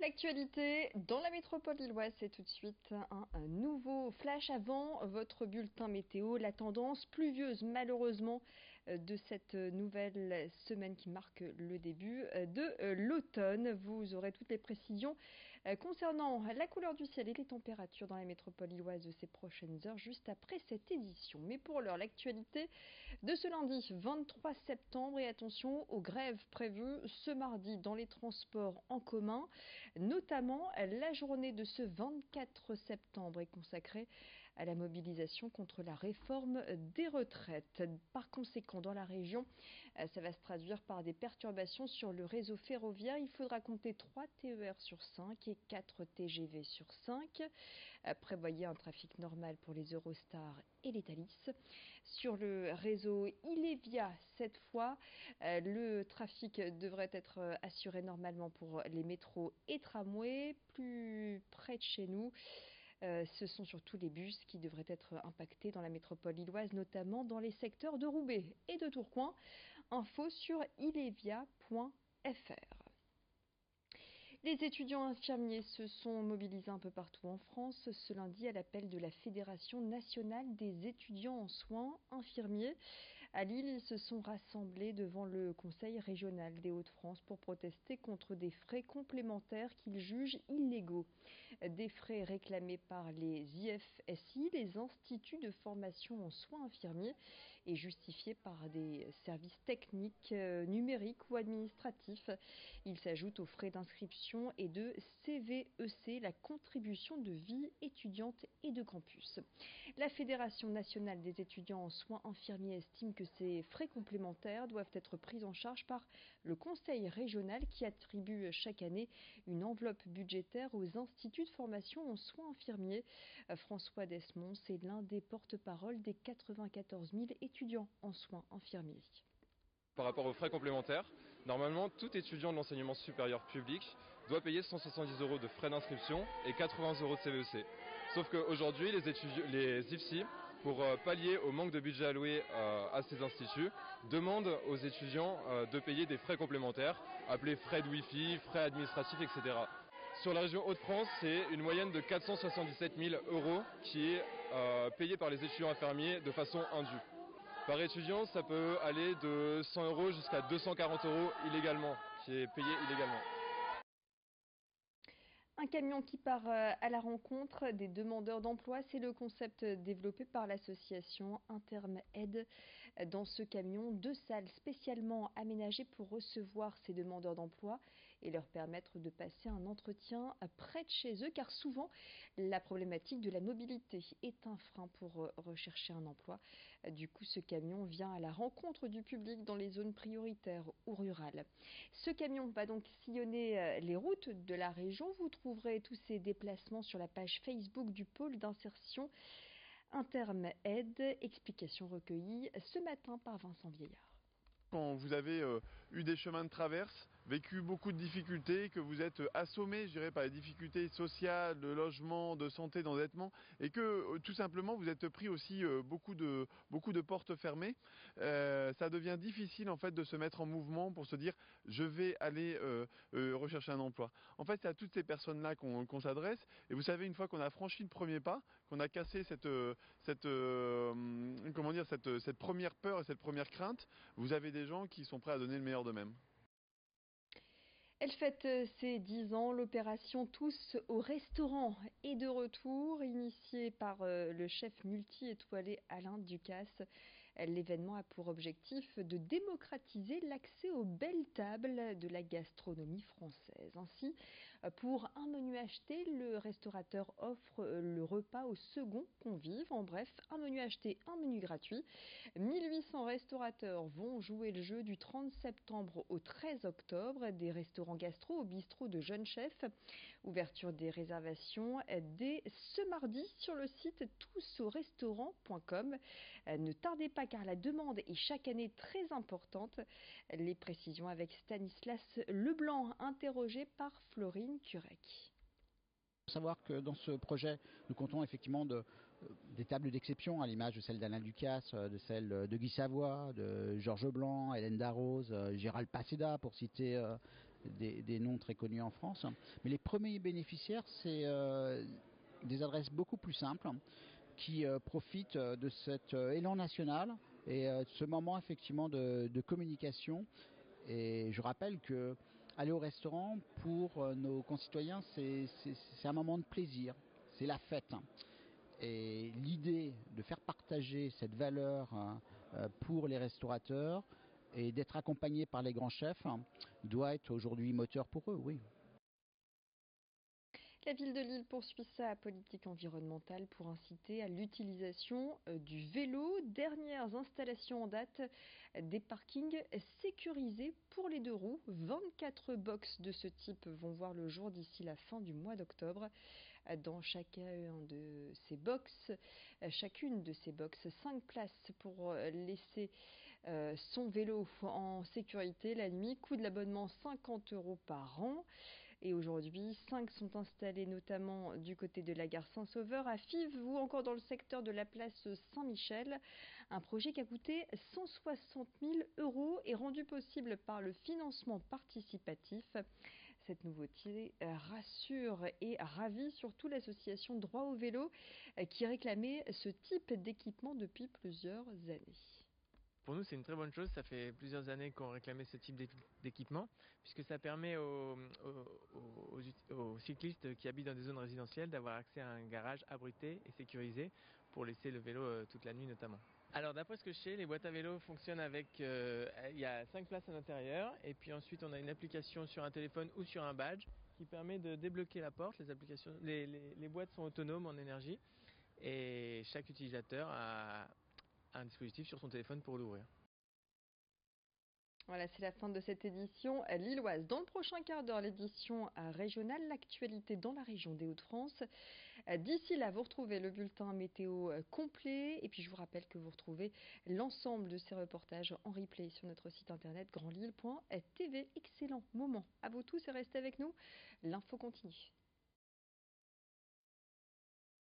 L'actualité dans la métropole lilloise, c'est tout de suite un nouveau flash avant votre bulletin météo. La tendance pluvieuse malheureusement de cette nouvelle semaine qui marque le début de l'automne. Vous aurez toutes les précisions concernant la couleur du ciel et les températures dans la métropole lilloise de ces prochaines heures juste après cette édition. Mais pour l'heure, l'actualité de ce lundi 23 septembre et attention aux grèves prévues ce mardi dans les transports en commun. Notamment, la journée de ce 24 septembre est consacrée à la mobilisation contre la réforme des retraites. Par conséquent, dans la région, ça va se traduire par des perturbations sur le réseau ferroviaire. Il faudra compter 3 TER sur 5 et 4 TGV sur 5. Prévoyez un trafic normal pour les Eurostar et les Thalys. Sur le réseau Illévia, cette fois, le trafic devrait être assuré normalement pour les métros et tramways. Plus près de chez nous, ce sont surtout les bus qui devraient être impactés dans la métropole lilloise, notamment dans les secteurs de Roubaix et de Tourcoing. Info sur illévia.fr. Les étudiants infirmiers se sont mobilisés un peu partout en France ce lundi à l'appel de la Fédération nationale des étudiants en soins infirmiers. À Lille, ils se sont rassemblés devant le Conseil régional des Hauts-de-France pour protester contre des frais complémentaires qu'ils jugent illégaux. Des frais réclamés par les IFSI, les instituts de formation en soins infirmiers, et justifiés par des services techniques, numériques ou administratifs. Ils s'ajoutent aux frais d'inscription et de CVEC, la contribution de vie étudiante et de campus. La Fédération nationale des étudiants en soins infirmiers estime que ces frais complémentaires doivent être pris en charge par le Conseil régional qui attribue chaque année une enveloppe budgétaire aux instituts de formation en soins infirmiers. François Desmond, c'est l'un des porte-parole des 94 000 étudiants en soins infirmiers. Par rapport aux frais complémentaires, normalement, tout étudiant de l'enseignement supérieur public doit payer 170 € de frais d'inscription et 80 € de CVEC. Sauf qu'aujourd'hui, les IFSI, pour pallier au manque de budget alloué à ces instituts, demandent aux étudiants de payer des frais complémentaires, appelés frais de Wi-Fi, frais administratifs, etc. Sur la région Hauts-de-France, c'est une moyenne de 477 000 € qui est payée par les étudiants infirmiers de façon indue. Par étudiant, ça peut aller de 100 € jusqu'à 240 € illégalement, qui est payé illégalement. Un camion qui part à la rencontre des demandeurs d'emploi, c'est le concept développé par l'association Interm Aide. Dans ce camion, 2 salles spécialement aménagées pour recevoir ces demandeurs d'emploi et leur permettre de passer un entretien près de chez eux, car souvent la problématique de la mobilité est un frein pour rechercher un emploi. Du coup, ce camion vient à la rencontre du public dans les zones prioritaires ou rurales. Ce camion va donc sillonner les routes de la région. Vous trouverez tous ces déplacements sur la page Facebook du pôle d'insertion Interm Aide. Explications recueillies ce matin par Vincent Vieillard. Quand vous avez eu des chemins de traverse, vécu beaucoup de difficultés, que vous êtes assommé, je dirais, par les difficultés sociales, de logement, de santé, d'endettement, et que tout simplement vous êtes pris aussi beaucoup de portes fermées, ça devient difficile en fait de se mettre en mouvement pour se dire je vais aller rechercher un emploi. En fait, c'est à toutes ces personnes-là qu'on s'adresse, et vous savez, une fois qu'on a franchi le premier pas, qu'on a cassé cette première peur et cette première crainte, vous avez des gens qui sont prêts à donner le meilleur d'eux-mêmes. Elle fête ses 10 ans, l'opération Tous au restaurant est de retour, initiée par le chef multi-étoilé Alain Ducasse. L'événement a pour objectif de démocratiser l'accès aux belles tables de la gastronomie française. Ainsi, pour un menu acheté, le restaurateur offre le repas au second convive. En bref, un menu acheté, un menu gratuit. 1800 restaurateurs vont jouer le jeu du 30 septembre au 13 octobre. Des restaurants gastro au bistrot de jeunes chefs. Ouverture des réservations dès ce mardi sur le site tousaurestaurant.com. Ne tardez pas car la demande est chaque année très importante. Les précisions avec Stanislas Leblanc, interrogé par Florine Curec. Il faut savoir que dans ce projet, nous comptons effectivement des tables d'exception, à l'image de celle d'Alain Ducasse, de celle de Guy Savoy, de Georges Blanc, Hélène Darroze, Gérald Paseda, pour citer des noms très connus en France. Mais les premiers bénéficiaires, c'est des adresses beaucoup plus simples qui profitent de cet élan national et de ce moment effectivement de communication. Et je rappelle que aller au restaurant, pour nos concitoyens, c'est un moment de plaisir, c'est la fête. Et l'idée de faire partager cette valeur pour les restaurateurs et d'être accompagné par les grands chefs doit être aujourd'hui moteur pour eux, oui. La ville de Lille poursuit sa politique environnementale pour inciter à l'utilisation du vélo. Dernières installations en date, des parkings sécurisés pour les 2 roues. 24 box de ce type vont voir le jour d'ici la fin du mois d'octobre. Dans chacune de ces box, 5 places pour laisser son vélo en sécurité la nuit. Coût de l'abonnement 50 € par an. Et aujourd'hui, 5 sont installés notamment du côté de la gare Saint-Sauveur, à Fives ou encore dans le secteur de la place Saint-Michel. Un projet qui a coûté 160 000 € et rendu possible par le financement participatif. Cette nouveauté rassure et ravit surtout l'association Droit au vélo qui réclamait ce type d'équipement depuis plusieurs années. Pour nous, c'est une très bonne chose. Ça fait plusieurs années qu'on réclamait ce type d'équipement, puisque ça permet aux cyclistes qui habitent dans des zones résidentielles d'avoir accès à un garage abrité et sécurisé pour laisser le vélo toute la nuit notamment. Alors d'après ce que je sais, les boîtes à vélo fonctionnent avec, il y a 5 places à l'intérieur, et puis ensuite on a une application sur un téléphone ou sur un badge qui permet de débloquer la porte. Les boîtes sont autonomes en énergie, et chaque utilisateur a un dispositif sur son téléphone pour l'ouvrir. Voilà, c'est la fin de cette édition lilloise. Dans le prochain quart d'heure, l'édition régionale, l'actualité dans la région des Hauts-de-France. D'ici là, vous retrouvez le bulletin météo complet. Et puis, je vous rappelle que vous retrouvez l'ensemble de ces reportages en replay sur notre site internet grandlille.tv. Excellent moment à vous tous et restez avec nous. L'info continue.